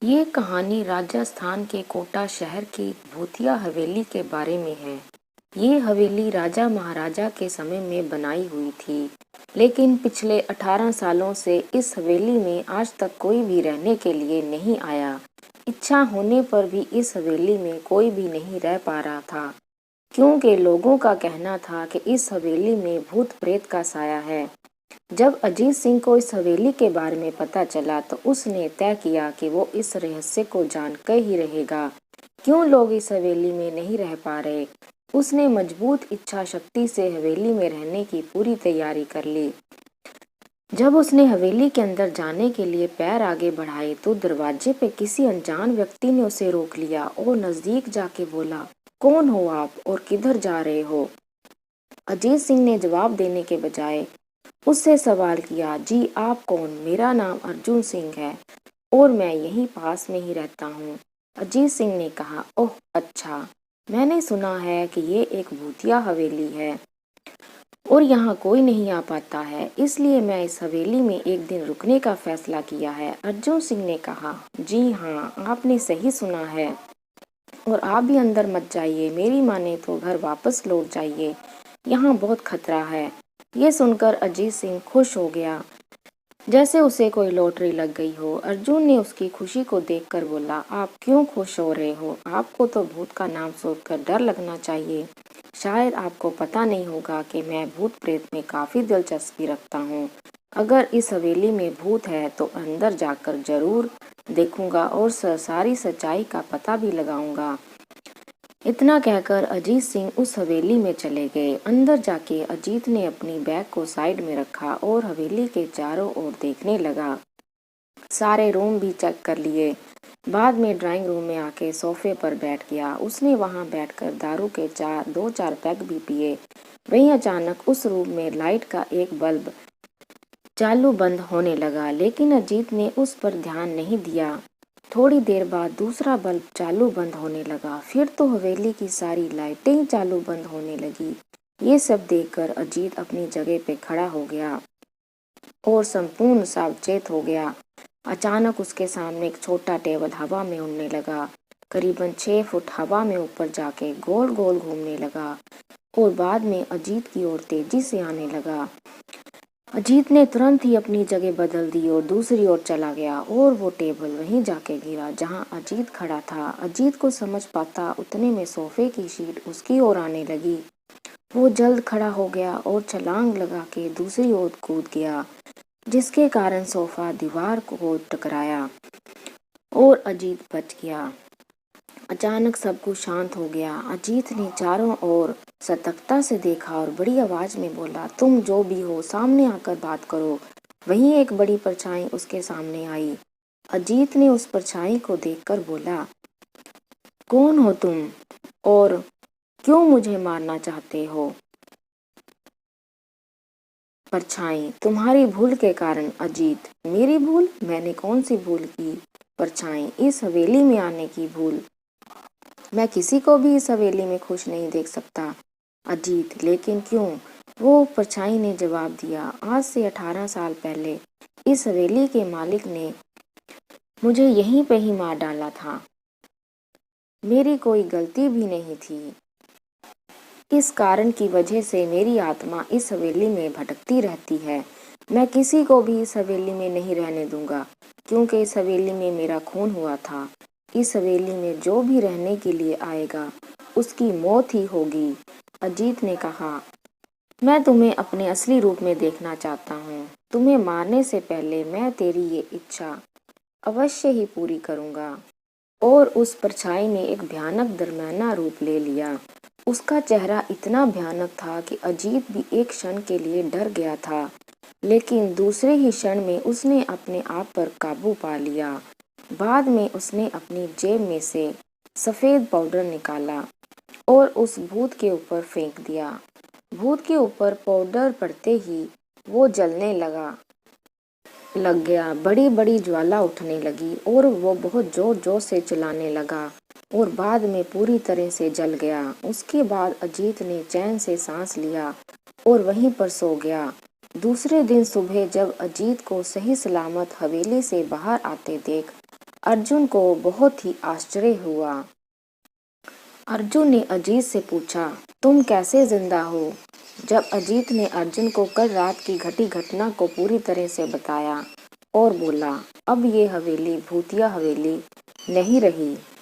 ये कहानी राजस्थान के कोटा शहर की भूतिया हवेली के बारे में है। ये हवेली राजा महाराजा के समय में बनाई हुई थी, लेकिन पिछले 18 सालों से इस हवेली में आज तक कोई भी रहने के लिए नहीं आया। इच्छा होने पर भी इस हवेली में कोई भी नहीं रह पा रहा था, क्योंकि लोगों का कहना था कि इस हवेली में भूत प्रेत का साया है। जब अजीत सिंह को इस हवेली के बारे में पता चला तो उसने तय किया कि वो इस रहस्य को जानकर ही रहेगा। क्यों लोग इस हवेली में नहीं रह पा रहे? उसने मजबूत इच्छा शक्ति से हवेली में रहने की पूरी तैयारी कर ली। जब उसने हवेली के अंदर जाने के लिए पैर आगे बढ़ाए तो दरवाजे पे किसी अनजान व्यक्ति ने उसे रोक लिया और नजदीक जाके बोला, कौन हो आप और किधर जा रहे हो? अजीत सिंह ने जवाब देने के बजाय उससे सवाल किया, जी आप कौन? मेरा नाम अर्जुन सिंह है और मैं यहीं पास में ही रहता हूँ। अजीत सिंह ने कहा, ओह अच्छा, मैंने सुना है कि ये एक भूतिया हवेली है और यहाँ कोई नहीं आ पाता है, इसलिए मैं इस हवेली में एक दिन रुकने का फैसला किया है। अर्जुन सिंह ने कहा, जी हाँ, आपने सही सुना है और आप भी अंदर मत जाइए। मेरी माने तो घर वापस लौट जाइए, यहाँ बहुत खतरा है। ये सुनकर अजीत सिंह खुश हो गया, जैसे उसे कोई लॉटरी लग गई हो। अर्जुन ने उसकी खुशी को देखकर बोला, आप क्यों खुश हो रहे हो? आपको तो भूत का नाम सुनकर डर लगना चाहिए। शायद आपको पता नहीं होगा कि मैं भूत प्रेत में काफी दिलचस्पी रखता हूँ। अगर इस हवेली में भूत है तो अंदर जाकर जरूर देखूंगा और सारी सच्चाई का पता भी लगाऊंगा। इतना कहकर अजीत सिंह उस हवेली में चले गए। अंदर जाके अजीत ने अपनी बैग को साइड में रखा और हवेली के चारों ओर देखने लगा। सारे रूम भी चेक कर लिए। बाद में ड्राइंग रूम में आके सोफे पर बैठ गया। उसने वहां बैठकर दारू के दो चार पैग भी पिए। वहीं अचानक उस रूम में लाइट का एक बल्ब चालू बंद होने लगा, लेकिन अजीत ने उस पर ध्यान नहीं दिया। थोड़ी देर बाद दूसरा बल्ब चालू बंद होने लगा। फिर तो हवेली की सारी लाइटें ही चालू बंद होने लगी। ये सब देखकर अजीत अपनी जगह पे खड़ा हो गया और संपूर्ण सावचेत हो गया। अचानक उसके सामने एक छोटा टेबल हवा में उड़ने लगा। करीबन 6 फुट हवा में ऊपर जाके गोल गोल घूमने लगा और बाद में अजीत की ओर तेजी से आने लगा। अजीत ने तुरंत ही अपनी जगह बदल दी और दूसरी ओर चला गया और वो टेबल वहीं जाके गिरा जहां अजीत खड़ा था। अजीत को समझ पाता उतने में सोफे की शीट उसकी ओर आने लगी। वो जल्द खड़ा हो गया और छलांग लगा के दूसरी ओर कूद गया, जिसके कारण सोफा दीवार को टकराया और अजीत बच गया। अचानक सब कुछ शांत हो गया। अजीत ने चारों ओर सतर्कता से देखा और बड़ी आवाज में बोला, तुम जो भी हो सामने आकर बात करो। वहीं एक बड़ी परछाई उसके सामने आई। अजीत ने उस परछाई को देखकर बोला, कौन हो तुम और क्यों मुझे मारना चाहते हो? परछाई, तुम्हारी भूल के कारण। अजीत, मेरी भूल? मैंने कौन सी भूल की? परछाई, इस हवेली में आने की भूल। मैं किसी को भी इस हवेली में खुश नहीं देख सकता। अजीत, लेकिन क्यों? वो परछाई ने जवाब दिया, आज से 18 साल पहले इस हवेली के मालिक ने मुझे यहीं पे ही मार डाला था। मेरी कोई गलती भी नहीं थी। इस कारण की वजह से मेरी आत्मा इस हवेली में भटकती रहती है। मैं किसी को भी इस हवेली में नहीं रहने दूंगा, क्योंकि इस हवेली में मेरा खून हुआ था। इस हवेली में जो भी रहने के लिए आएगा उसकी मौत ही होगी। अजीत ने कहा, मैं तुम्हें अपने असली रूप में देखना चाहता हूँ। तुम्हें मारने से पहले मैं तेरी ये इच्छा अवश्य ही पूरी करूंगा। और उस परछाई ने एक भयानक दरमियाना रूप ले लिया। उसका चेहरा इतना भयानक था कि अजीत भी एक क्षण के लिए डर गया था, लेकिन दूसरे ही क्षण में उसने अपने आप पर काबू पा लिया। बाद में उसने अपनी जेब में से सफेद पाउडर निकाला और उस भूत के ऊपर फेंक दिया। भूत के ऊपर पाउडर पड़ते ही वो जलने लग गया। बड़ी बड़ी ज्वाला उठने लगी और वो बहुत जोर जोर से चिल्लाने लगा और बाद में पूरी तरह से जल गया। उसके बाद अजीत ने चैन से सांस लिया और वहीं पर सो गया। दूसरे दिन सुबह जब अजीत को सही सलामत हवेली से बाहर आते देख अर्जुन को बहुत ही आश्चर्य हुआ। अर्जुन ने अजीत से पूछा, तुम कैसे जिंदा हो? जब अजीत ने अर्जुन को कल रात की घटी घटना को पूरी तरह से बताया और बोला, अब ये हवेली भूतिया हवेली नहीं रही,